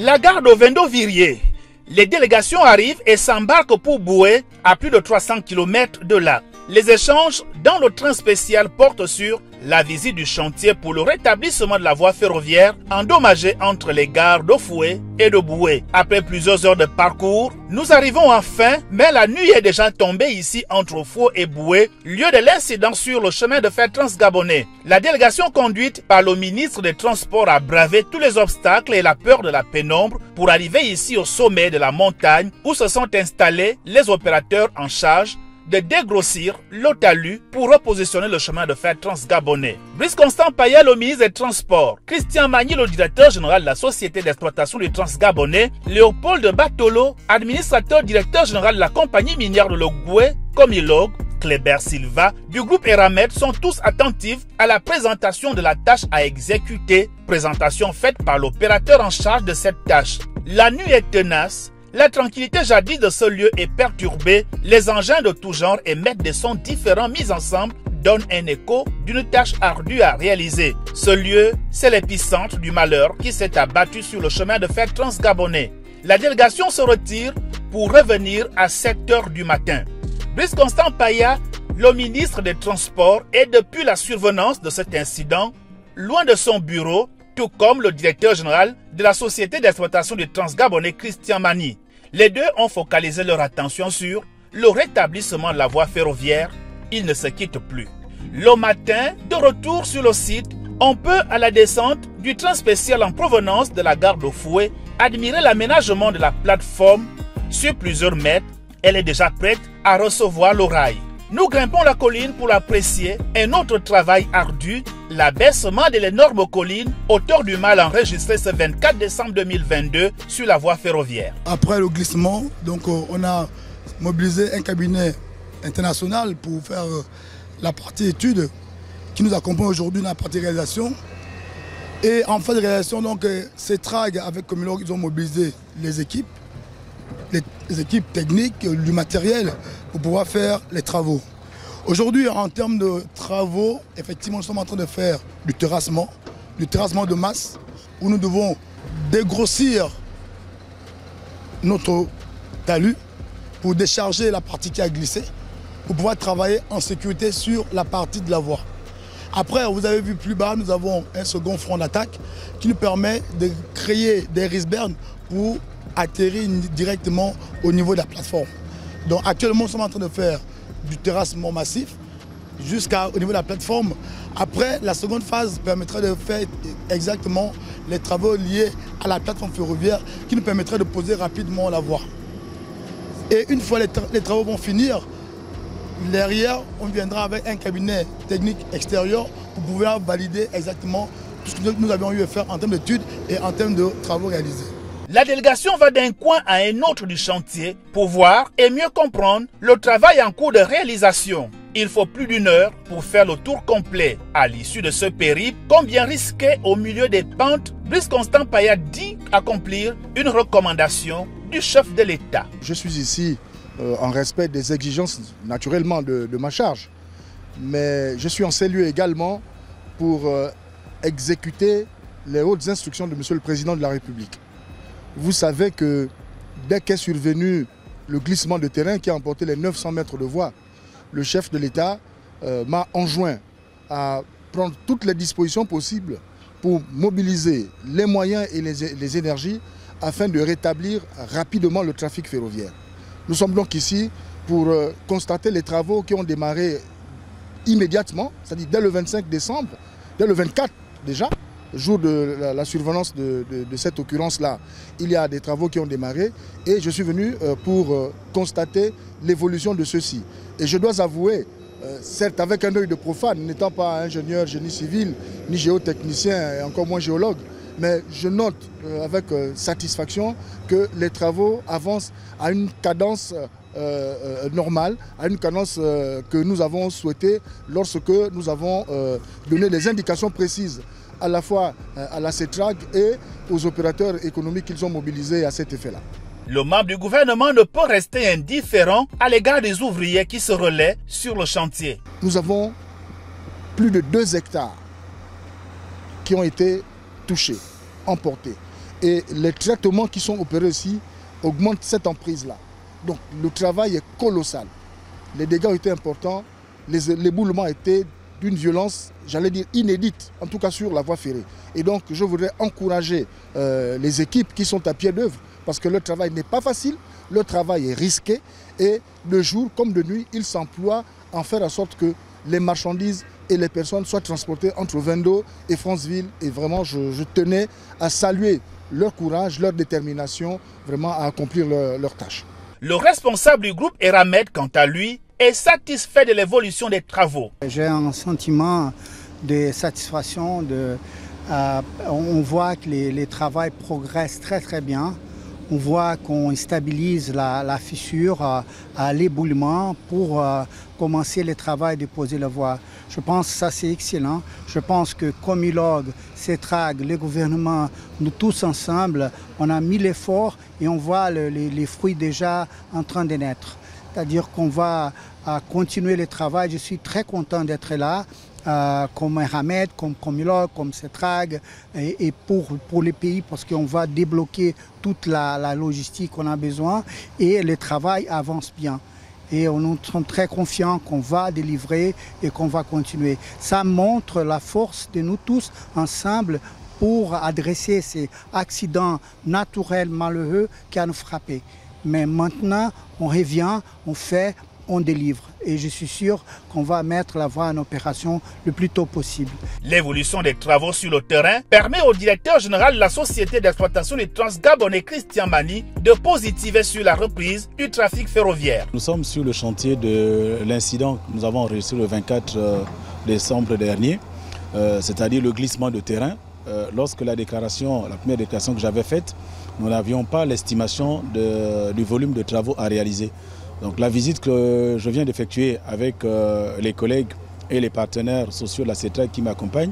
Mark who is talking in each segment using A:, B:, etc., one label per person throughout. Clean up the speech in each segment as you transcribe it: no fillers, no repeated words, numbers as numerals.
A: La gare de Vendo-Virier. Les délégations arrivent et s'embarquent pour Boué, à plus de 300 km de là. Les échanges dans le train spécial portent sur la visite du chantier pour le rétablissement de la voie ferroviaire endommagée entre les gares d'Ofoué et de Boué. Après plusieurs heures de parcours, nous arrivons enfin, mais la nuit est déjà tombée ici entre Ofoué et Boué, lieu de l'incident sur le chemin de fer transgabonais. La délégation conduite par le ministre des Transports a bravé tous les obstacles et la peur de la pénombre pour arriver ici au sommet de la montagne où se sont installés les opérateurs en charge de dégrossir le talus pour repositionner le chemin de fer transgabonais. Brice Constant Paya, le ministre des Transports, Christian Magny, le directeur général de la Société d'exploitation du transgabonais, Léopold Batolo, administrateur directeur général de la compagnie minière de l'Ogoué, Comilog, Kléber Silva, du groupe Eramet sont tous attentifs à la présentation de la tâche à exécuter, présentation faite par l'opérateur en charge de cette tâche. La nuit est tenace. La tranquillité jadis de ce lieu est perturbée, les engins de tout genre émettent des sons différents mis ensemble donnent un écho d'une tâche ardue à réaliser. Ce lieu, c'est l'épicentre du malheur qui s'est abattu sur le chemin de fer transgabonais. La délégation se retire pour revenir à 7 h du matin. Brice Constant Paya, le ministre des Transports, est depuis la survenance de cet incident, loin de son bureau, tout comme le directeur général de la Société d'exploitation du transgabonais Christian Magny. Les deux ont focalisé leur attention sur le rétablissement de la voie ferroviaire. Ils ne se quittent plus. Le matin, de retour sur le site, on peut, à la descente du train spécial en provenance de la gare d'Ofoué, admirer l'aménagement de la plateforme sur plusieurs mètres. Elle est déjà prête à recevoir le rail. Nous grimpons la colline pour apprécier un autre travail ardu, l'abaissement de l'énorme colline, hauteur du mal enregistré ce 24 décembre 2022 sur la voie ferroviaire.
B: Après le glissement, donc, on a mobilisé un cabinet international pour faire la partie étude qui nous accompagne aujourd'hui dans la partie réalisation. Et en phase de réalisation, donc, CETRAG avec Comilog, ils ont mobilisé les équipes techniques, du matériel pour pouvoir faire les travaux. Aujourd'hui, en termes de travaux, effectivement, nous sommes en train de faire du terrassement de masse, où nous devons dégrossir notre talus pour décharger la partie qui a glissé, pour pouvoir travailler en sécurité sur la partie de la voie. Après, vous avez vu plus bas, nous avons un second front d'attaque qui nous permet de créer des icebergs pour atterrir directement au niveau de la plateforme. Donc actuellement, nous sommes en train de faire du terrassement massif jusqu'au niveau de la plateforme. Après, la seconde phase permettra de faire exactement les travaux liés à la plateforme ferroviaire qui nous permettra de poser rapidement la voie. Et une fois les travaux vont finir, derrière, on viendra avec un cabinet technique extérieur pour pouvoir valider exactement tout ce que nous avions eu à faire en termes d'études et en termes de travaux réalisés.
A: La délégation va d'un coin à un autre du chantier pour voir et mieux comprendre le travail en cours de réalisation. Il faut plus d'1 heure pour faire le tour complet. À l'issue de ce périple, combien risqué au milieu des pentes, Brice Constant Paya dit accomplir une recommandation du chef de l'État.
C: Je suis ici en respect des exigences naturellement de ma charge, mais je suis en ces lieux également pour exécuter les hautes instructions de M. le Président de la République. Vous savez que dès qu'est survenu le glissement de terrain qui a emporté les 900 mètres de voie, le chef de l'État m'a enjoint à prendre toutes les dispositions possibles pour mobiliser les moyens et les énergies afin de rétablir rapidement le trafic ferroviaire. Nous sommes donc ici pour constater les travaux qui ont démarré immédiatement, c'est-à-dire dès le 25 décembre, dès le 24 déjà, jour de la survenance de cette occurrence-là, il y a des travaux qui ont démarré et je suis venu pour constater l'évolution de ceux-ci. Et je dois avouer, certes avec un œil de profane, n'étant pas ingénieur, génie civil, ni géotechnicien et encore moins géologue, mais je note avec satisfaction que les travaux avancent à une cadence normale, à une cadence que nous avons souhaitée lorsque nous avons donné des indications précises à la fois à la CETRAG et aux opérateurs économiques qu'ils ont mobilisés à cet effet-là.
A: Le membre du gouvernement ne peut rester indifférent à l'égard des ouvriers qui se relaient sur le chantier.
C: Nous avons plus de 2 hectares qui ont été touchés, emportés. Et les traitements qui sont opérés ici augmentent cette emprise-là. Donc le travail est colossal. Les dégâts ont été importants, l'éboulement était d'une violence, j'allais dire inédite, en tout cas sur la voie ferrée. Et donc je voudrais encourager les équipes qui sont à pied d'œuvre, parce que le travail n'est pas facile, le travail est risqué, et de jour comme de nuit, ils s'emploient à faire en sorte que les marchandises et les personnes soient transportées entre Vendo et Franceville. Et vraiment, je tenais à saluer leur courage, leur détermination, vraiment à accomplir leur tâche.
A: Le responsable du groupe Eramet, quant à lui, est satisfait de l'évolution des travaux.
D: J'ai un sentiment de satisfaction. On voit que les travaux progressent très bien. On voit qu'on stabilise la fissure à l'éboulement pour commencer les travaux de poser la voie. Je pense que ça c'est excellent. Je pense que Comilog, CETRAG, le gouvernement, nous tous ensemble, on a mis l'effort et on voit les fruits déjà en train de naître. C'est-à-dire qu'on va continuer le travail. Je suis très content d'être là. Comme Eramet, comme Comilog, comme CETRAG et pour les pays parce qu'on va débloquer toute la logistique qu'on a besoin et le travail avance bien. Et nous sommes très confiants qu'on va délivrer et qu'on va continuer. Ça montre la force de nous tous ensemble pour adresser ces accidents naturels malheureux qui nous frappé. Mais maintenant, on revient, on fait, on délivre. Et je suis sûr qu'on va mettre la voie en opération le plus tôt possible.
A: L'évolution des travaux sur le terrain permet au directeur général de la société d'exploitation du Transgabonais, Christian Mani, de positiver sur la reprise du trafic ferroviaire.
E: Nous sommes sur le chantier de l'incident que nous avons enregistré le 24 décembre dernier, c'est-à-dire le glissement de terrain. Lorsque la première déclaration que j'avais faite, nous n'avions pas l'estimation du volume de travaux à réaliser. Donc la visite que je viens d'effectuer avec les collègues et les partenaires sociaux de la CETRAG qui m'accompagnent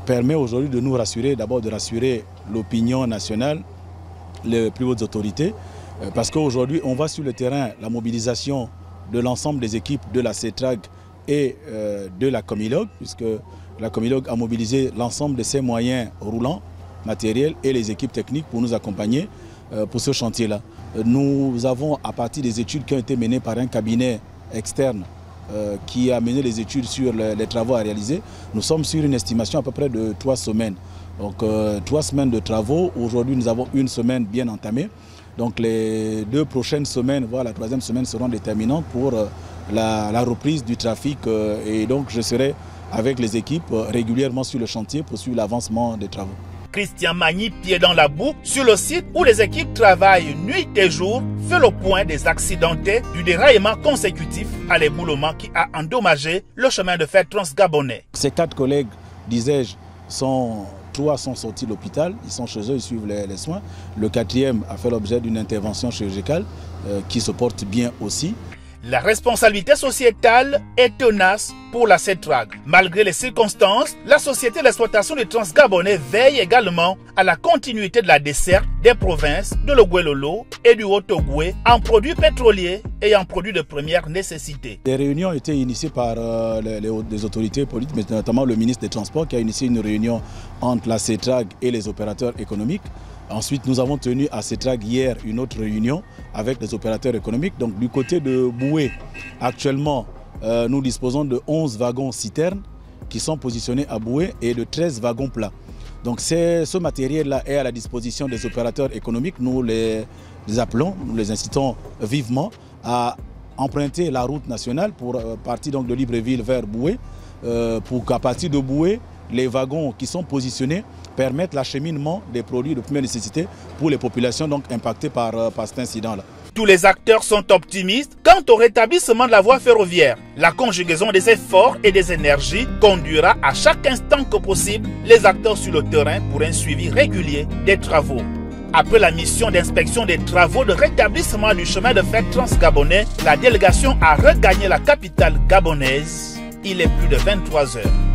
E: permet aujourd'hui de nous rassurer, d'abord de rassurer l'opinion nationale, les plus hautes autorités, parce qu'aujourd'hui on voit sur le terrain la mobilisation de l'ensemble des équipes de la CETRAG et de la Comilog, puisque la Comilog a mobilisé l'ensemble de ses moyens roulants, matériels et les équipes techniques pour nous accompagner pour ce chantier-là. Nous avons, à partir des études qui ont été menées par un cabinet externe qui a mené les études sur les travaux à réaliser, nous sommes sur une estimation à peu près de 3 semaines. Donc 3 semaines de travaux, aujourd'hui nous avons une semaine bien entamée. Donc les 2 prochaines semaines, voire la 3e semaine seront déterminantes pour la reprise du trafic et donc je serai avec les équipes régulièrement sur le chantier pour suivre l'avancement des travaux.
A: Christian Mani, pied dans la boue, sur le site où les équipes travaillent nuit et jour, fait le point des accidentés du déraillement consécutif à l'éboulement qui a endommagé le chemin de fer transgabonais.
E: Ces 4 collègues, disais-je, 3 sont sortis de l'hôpital, ils sont chez eux, ils suivent les soins. Le 4e a fait l'objet d'une intervention chirurgicale qui se porte bien aussi.
A: La responsabilité sociétale est tenace pour la CETRAG. Malgré les circonstances, la société d'exploitation du Transgabonais veille également à la continuité de la desserte des provinces de l'Oguelolo et du Haut-Ogoué en produits pétroliers et en produits de première nécessité.
E: Des réunions ont été initiées par les autorités politiques, mais notamment le ministre des Transports qui a initié une réunion entre la CETRAG et les opérateurs économiques. Ensuite, nous avons tenu à CETRAG hier une autre réunion avec les opérateurs économiques. Donc du côté de Boué, actuellement, nous disposons de 11 wagons citernes qui sont positionnés à Boué et de 13 wagons plats. Donc ce matériel-là est à la disposition des opérateurs économiques. Nous les appelons, nous les incitons vivement à emprunter la route nationale pour partir donc de Libreville vers Boué, pour qu'à partir de Boué, les wagons qui sont positionnés permettent l'acheminement des produits de première nécessité pour les populations donc impactées par cet incident-là.
A: Tous les acteurs sont optimistes quant au rétablissement de la voie ferroviaire. La conjugaison des efforts et des énergies conduira à chaque instant que possible les acteurs sur le terrain pour un suivi régulier des travaux. Après la mission d'inspection des travaux de rétablissement du chemin de fer transgabonais, la délégation a regagné la capitale gabonaise. Il est plus de 23 heures.